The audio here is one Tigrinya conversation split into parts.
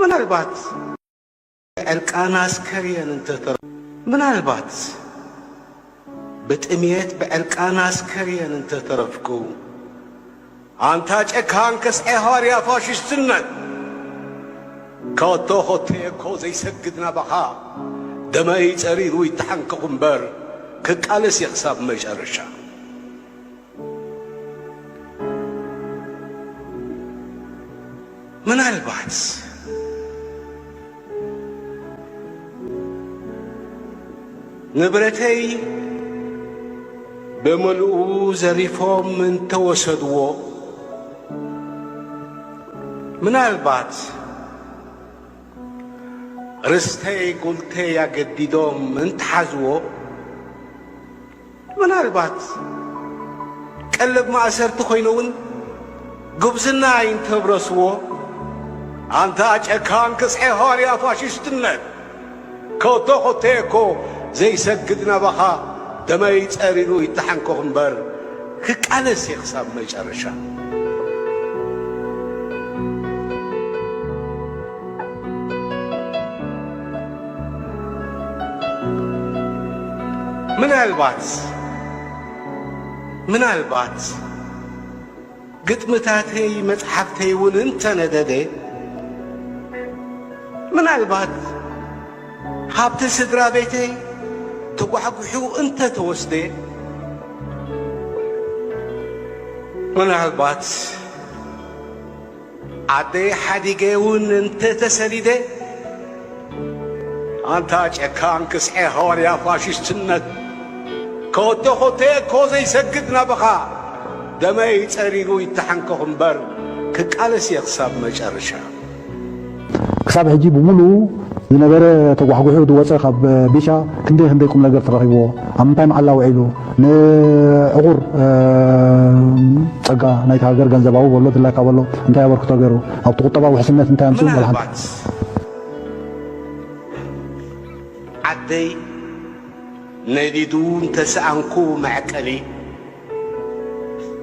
ምናልባት ዕርቃና አስከሬን እንተተረፍ ምናልባት በጥሜት በዕርቃና አስከሬን እንተተረፍኩ አንታ ጨካን ከስዐ ሐዋርያ ፋሽስትነት ከወቶ ሆቴኮ ዘይሰግድ ናባኻ ደመይ ጸሪሩ ይተሓንከኹ እምበር ክቃለስ የኽሳብ መጨረሻ ምናልባት ንብረተይ በመልኡ ዘሪፎም እንተወሰድዎ ምናልባት ርስተይ ጉልተይ ያገዲዶም እንተሓዝዎ ምናልባት ቀለብ ማእሰርቲ ኮይኑውን ጉብዝናይ እንተብረስዎ አንታ ጨካን ክስዐ ሐዋርያ ፋሽስትነት ከወቶ ሆቴኮ ዘይሰግድ ናባኻ ደመይ ጸሪሩ ይተሓንከኹ እምበር ክቃለስ የኽሳብ መጨረሻ ምናልባት ግጥምታተይ መጽሓፍተይ እውን እንተነደደ ምናልባት ሃብቲ ስድራ ቤተይ ተጓሕጒሑ እንተተወስደ ምናልባት ዓደይ ሓዲገ እውን እንተተሰሊደ አንታ ጨካን ክስዐ ሐዋርያ ፋሽስትነት ከወቶ ሆቴኮ ዘይሰግድ ናባኻ ደመይ ጸሪሩ ይተሓንከኹ እምበር ክቃለስ የኽሳብ መጨረሻ ክሳብ ሕጂ ብምሉእ ዝነበረ ተጓሕጒሑ ዝወፀ ካብ ቢሻ ክንደይ ቁም ነገር ተረኺብዎ ኣብ ምንታይ መዓላ ውዒሉ ንዕቑር ፀጋ ናይቲ ሃገር ገንዘባዊ በሎ ድላይካ በሎ እንታይ ኣበርክቶ ገይሩ ኣብቲ ቁጠባዊ ውሕስነት እንታይ ኣምፅኡ ምናልባት ዓደይ ነዲዱ እንተሰኣንኩ መዕቀሊ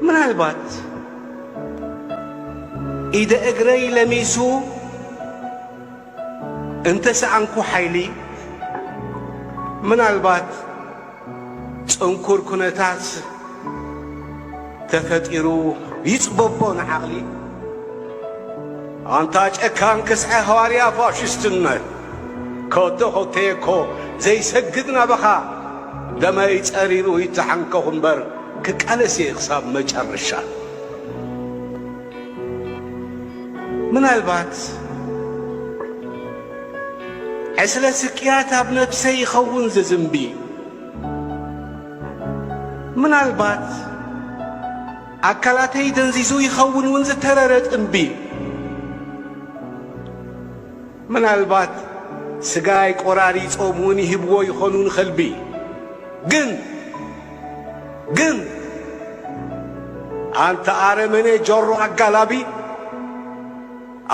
ምናልባት ኢደ እግረይ ለሚሱ እንተሰኣንኩ ሓይሊ ምናልባት ጽንኩር ኩነታት ተፈጢሩ ይጽበቦ ንዓቕሊ አንታ ጨካን ክስዐ ሐዋርያ ፋሽስትነት ከወቶ ሆቴኮ ዘይሰግድ ናባኻ ደመይ ጸሪሩ ይተሓንከኹ እምበር ክቃለስ የኽሳብ መጨረሻ ምናልባት ዕስለ ስቅያት ኣብ ነፍሰይ ይኸውን ዝዝምቢ ምናልባት ኣካላተይ ደንዚዙ ይኸውን እውን ዝተረረ ጥንቢ ምናልባት ስጋይ ቆራሪጾም እውን ይህብዎ ይኾኑ ንኸልቢ ግን አንተ አረመኔ ጆሮ አጋላቢ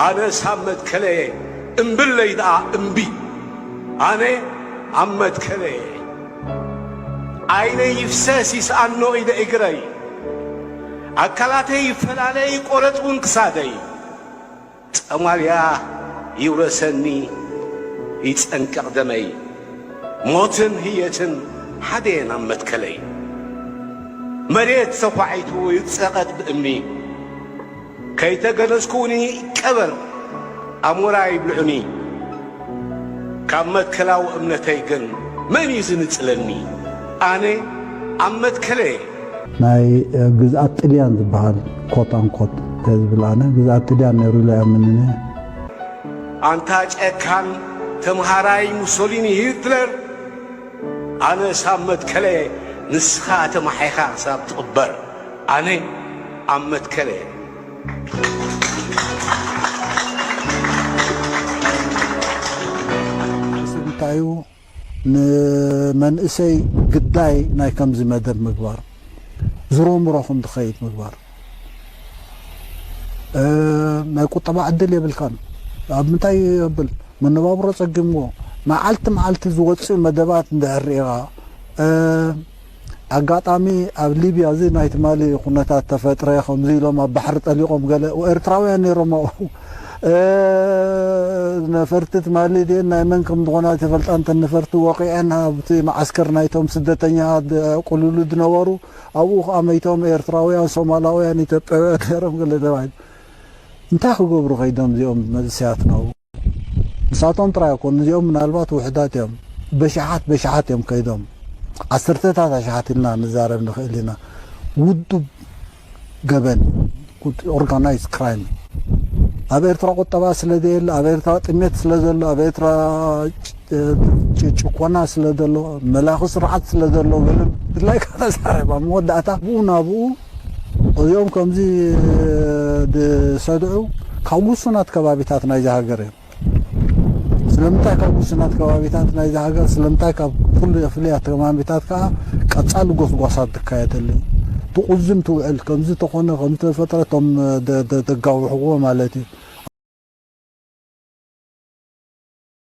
አነ ሳመት ከለየ እምብለይ ዳ እምቢ አነ አመት ከለየ አይነ ይፍሰስ ይስአኖ ኢደ እግረይ አካላቴ ይፈላለይ ቆረጡን ክሳደይ ጸማልያ ይውረሰኒ ይጸንቀቕ ደመይ ሞትን ህየትን ሓደን አመት ከለይ መሬት ሰፋዒቱ ይጸቐጥ ብእምኒ ከይተገነዝኩኒ ይቀበር ኣሞራ ይብልዑኒ ካብ መትከላው እምነተይ ግን መን እዩ ዝንጽለኒ ኣነ ኣብ መትከለየ ናይ ግዝኣት ጥልያን ዝበሃል ኮት አንኮት ዝብል ኣነ ግዝኣት ጥልያን ነይሩ ኢሉ ኣምንኒ ኣንታ ጨካን ተምሃራይ ሙሶሊኒ ሂትለር ኣነ ሳብ መትከለየ ንስኻ ተማሓይኻ ክሳብ ትቕበር ኣነ ኣብ መትከለየ እንታይ ንመንእሰይ ግዳይ ናይ ከምዚ መደብ ምግባር ዝሮምሮኹም ትኸይድ ምግባር ናይ ቁጠባ ዕድል የብልካን ኣብ ምንታይ የብል መነባብሮ ጸጊምዎ መዓልቲ መዓልቲ ዝወፅኡ መደባት እንድሕር ሪኢኻ ኣጋጣሚ ኣብ ሊብያ እዚ ናይ ትማሊ ኩነታት ተፈጥረ ከምዚ ኢሎም ኣብ ባሕሪ ጠሊቖም ገለ ኤርትራውያን ነይሮም نفرتت مالدي ناي منكم دغنا تفلط انت نفرت وقيعنا بتي معسكر نايتهم سدتنيا قلولو دنورو ابو اميتهم ايرتراويان صومالاويان ايثيوبياويان يرم قال دواي انت خغبرو خيدم زيوم ملسياتنا نساتهم ترى يكون زيوم من البات وحدات يوم بشعات يوم كيدهم عسرتات اشعات لنا نزارب نخلينا ودو جبن كنت اورجانايز كرايم أبيرترا قطبا سلدل أبيرترا تميت سلدل أبيرترا تشكونا سلدل ملاخص رعت سلدل بالله كذا ساربا مودعتا بونا بو اليوم كمزي سدعو كوسنات كبابيتات نايجا هاجر سلمتا كوسنات كبابيتات نايجا هاجر سلمتا كل فليات كبابيتات كا قصال غوسغوسات تكايتلي تقزم توعل كمزي تخونه كمزي فتره تم دغاو حقوق مالتي